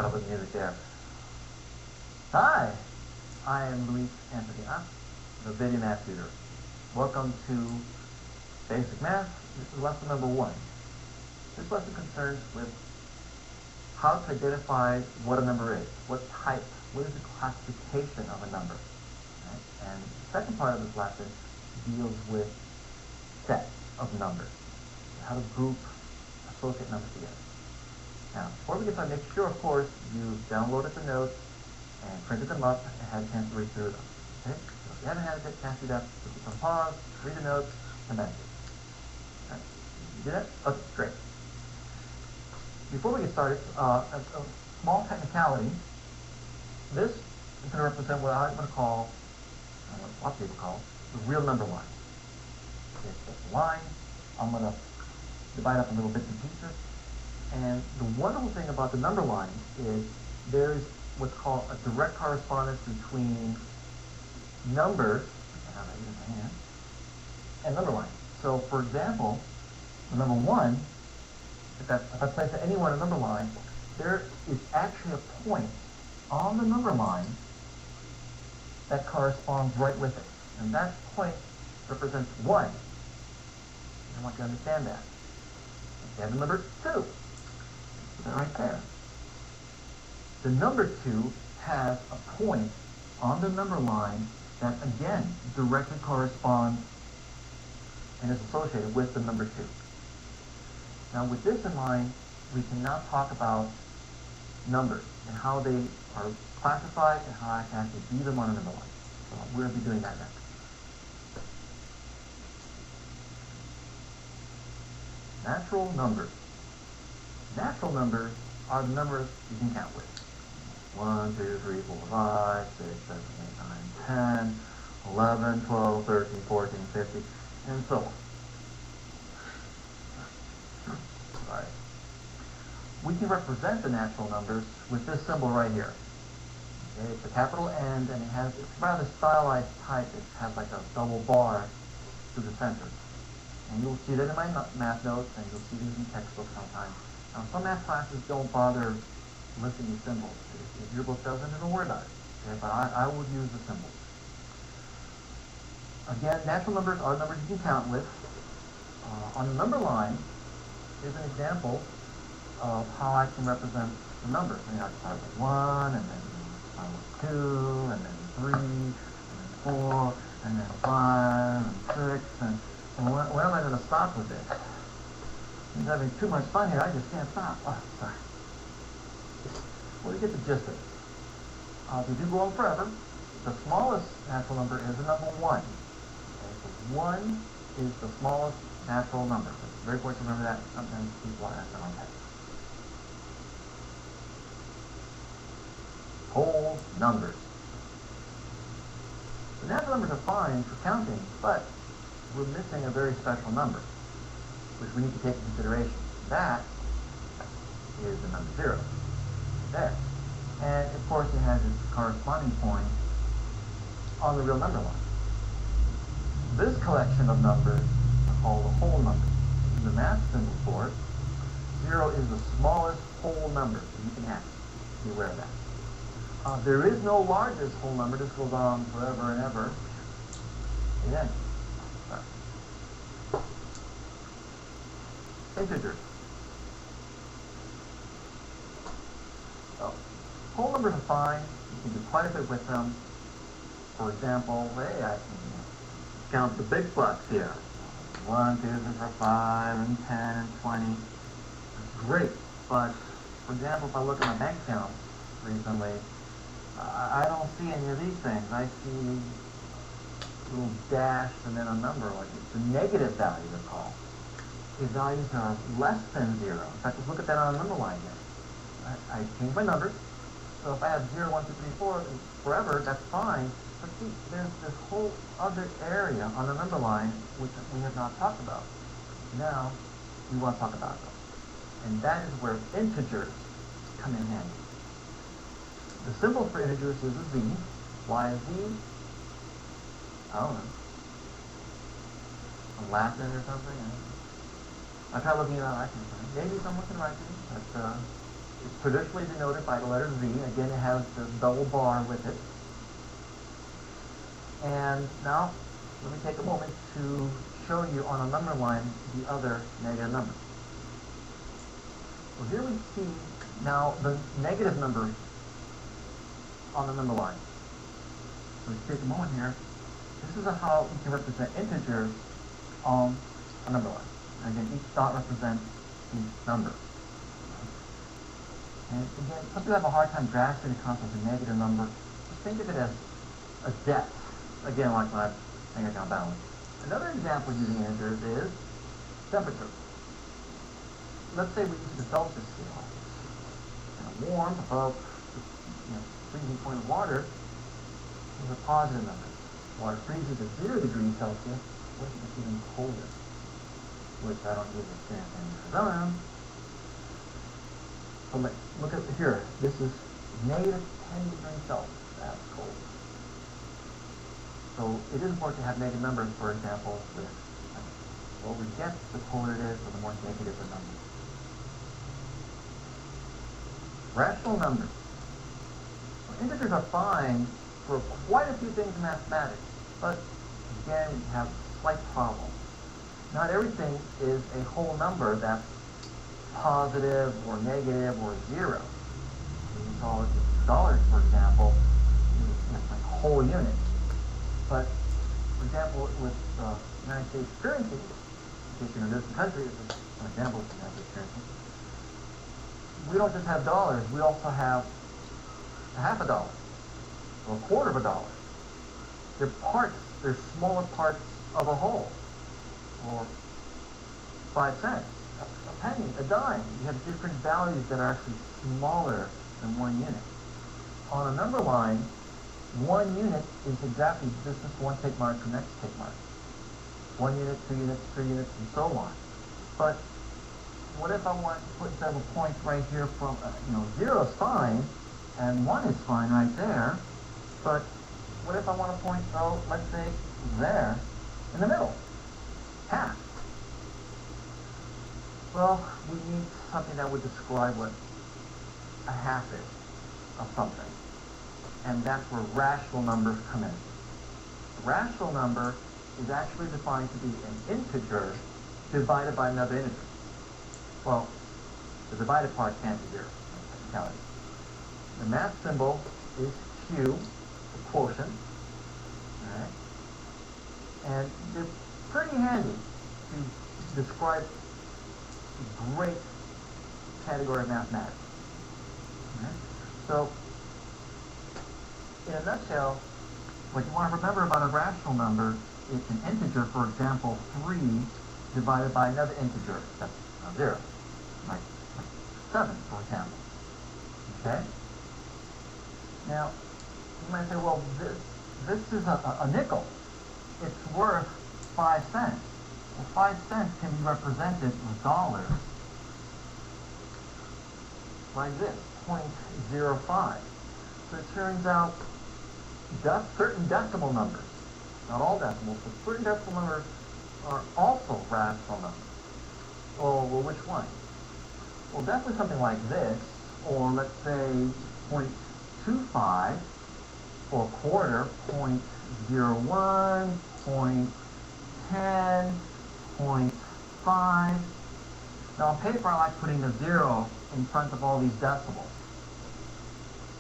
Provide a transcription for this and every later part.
up with music there. Hi, I am Luis Anthony, the video math tutor. Welcome to Basic Math. This is lesson number 1. This lesson concerns with how to identify what a number is, what is the classification of a number. Right? And the second part of this lesson deals with sets of numbers, how to group, associate numbers together. Now, before we get started, make sure, of course, you downloaded the notes and printed them up and had a chance to read through them. Okay? So if you haven't had a chance to do that, put some pause, read the notes, come back to it. Right? You do that? Okay, great. Before we get started, a small technicality. This is going to represent what I'm going to call, what a lot of people call, the real number line. Okay, so it's a line. I'm going to divide up in little bits and pieces. And the wonderful thing about the number line is there's what's called a direct correspondence between numbers, I have that in my hand, and number line. So, for example, the number 1, if I place any one on the number line, there is actually a point on the number line that corresponds right with it. And that point represents 1. I want you to understand that. Okay, have the number 2. Put that right there. The number 2 has a point on the number line that, again, directly corresponds and is associated with the number 2. Now, with this in mind, we can now talk about numbers and how they are classified and how I can actually view them on a number line. So we're going to be doing that next. Natural numbers. Natural numbers are the numbers you can count with. 1, 2, 3, 4, 5, 6, 7, 8, 9, 10, 11, 12, 13, 14, 15, and so on. Right. We can represent the natural numbers with this symbol right here. Okay, it's a capital N, and it's rather stylized type. It has like a double bar through the center. And you'll see that in my math notes, and you'll see these in textbooks sometimes. Now, some math classes don't bother listing these symbols. If your book doesn't, don't worry about it. Okay, but I would use the symbols. Again, natural numbers are numbers you can count with. On the number line, here's an example of how I can represent the numbers. I can start with 1, and then start with 2, and then 3, and then 4, and then 5, and 6, and when am I going to stop with this? I'm having too much fun here. I just can't stop. Oh, sorry. Well, you get the gist of it. If you do go on forever, the smallest natural number is the number 1. Okay, so 1 is the smallest natural number. So it's very important to remember that. Sometimes people ask that on that. Whole numbers. The natural numbers are fine for counting, but we're missing a very special number, which we need to take into consideration. That is the number 0. There. And of course it has its corresponding point on the real number line. This collection of numbers are called the whole numbers. In the math symbol for it, 0 is the smallest whole number that you can have. Be aware of that. There is no largest whole number. This goes on forever and ever. It ends. Integers. So, whole numbers are fine. You can do quite a bit with them. For example, hey, I can count the big bucks here. 1, 2, 3, 4, 5, and 10, and 20. That's great. But, for example, if I look at my bank account recently, I don't see any of these things. I see a little dash and then a number. Like it's a negative value, they're called. The values are less than 0. In fact, let's look at that on a number line here. I change my numbers. So if I have 0, 1, 2, 3, 4 forever, that's fine. But see, there's this whole other area on the number line which we have not talked about. Now, we want to talk about them. And that is where integers come in handy. The symbol for integers is a z. Why a z? I don't know. A Latin or something? I try looking it up. I can maybe someone can write me, but It's traditionally denoted by the letter Z. Again, it has the double bar with it. And now, let me take a moment to show you on a number line the other negative number. So here we see now the negative numbers on the number line. So let's take a moment here. This is how we can represent integers on a number line. Again, each dot represents each number. And again, some people have a hard time grasping the concept of a negative number. Just think of it as a depth. Again, like my finger down balance. Another example using integers is temperature. Let's say we use the Celsius scale. Kind of warm above the freezing point of water is a positive number. Water freezes at 0 degrees Celsius, what if it's even colder? Which I don't usually experience in Arizona. So look at here. This is negative 10 degrees Celsius. That's cold. So it is important to have negative numbers, for example, with the older it gets, the colder it is, or the more negative the number. Rational numbers. So integers are fine for quite a few things in mathematics, but again, we have a slight problem. Not everything is a whole number that's positive or negative or zero. We can call it dollars, for example, it's like a whole unit. But, for example, with United States currency, in case you're in a different country, this is an example of United States currency, we don't just have dollars, we also have a half a dollar, or a quarter of a dollar. They're parts, they're smaller parts of a whole, or 5 cents, a penny, a dime. You have different values that are actually smaller than 1 unit. On a number line, 1 unit is exactly this is one tick mark to next tick mark. 1 unit, 2 units, 3 units, and so on. But what if I want to put several points right here from, 0 is fine, and 1 is fine right there, but what if I want to point, let's say, there, in the middle, half? Well, we need something that would describe what a half is of something. And that's where rational numbers come in. A rational number is actually defined to be an integer divided by another integer. Well, the divided part can't be 0. Technicality. The math symbol is Q, the quotient. All right? And they're pretty handy to describe a great category of mathematics. All right? So, in a nutshell, what you want to remember about a rational number is an integer, for example, 3 divided by another integer, that's 0, like 7, for example. Okay? Now, you might say, well, this is a nickel. It's worth 5 cents. Well, 5 cents can be represented with dollars like this, 0.05. So it turns out certain decimal numbers, not all decimals, but certain decimal numbers are also rational numbers. Well, which one? Well, definitely something like this, or let's say 0.25, or quarter, 0.01, 0.10, 0.5. Now on paper I like putting a 0 in front of all these decimals.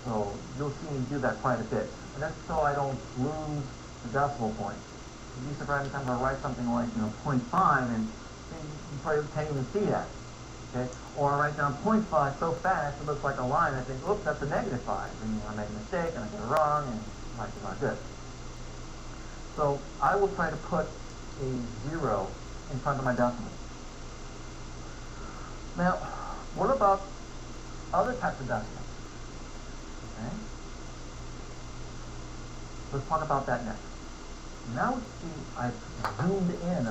So you'll see me do that quite a bit. And that's so I don't lose the decimal point. You'd be surprised anytime I write something like 0.5 and you probably can't even see that. Okay? Or I write down 0.5 so fast it looks like a line. I think, oops, that's a -5. And I make a mistake and I get it wrong and it's not good. So I will try to put a 0 in front of my decimal. Now, what about other types of decimals? Okay? Let's talk about that next. Now we see I've zoomed in a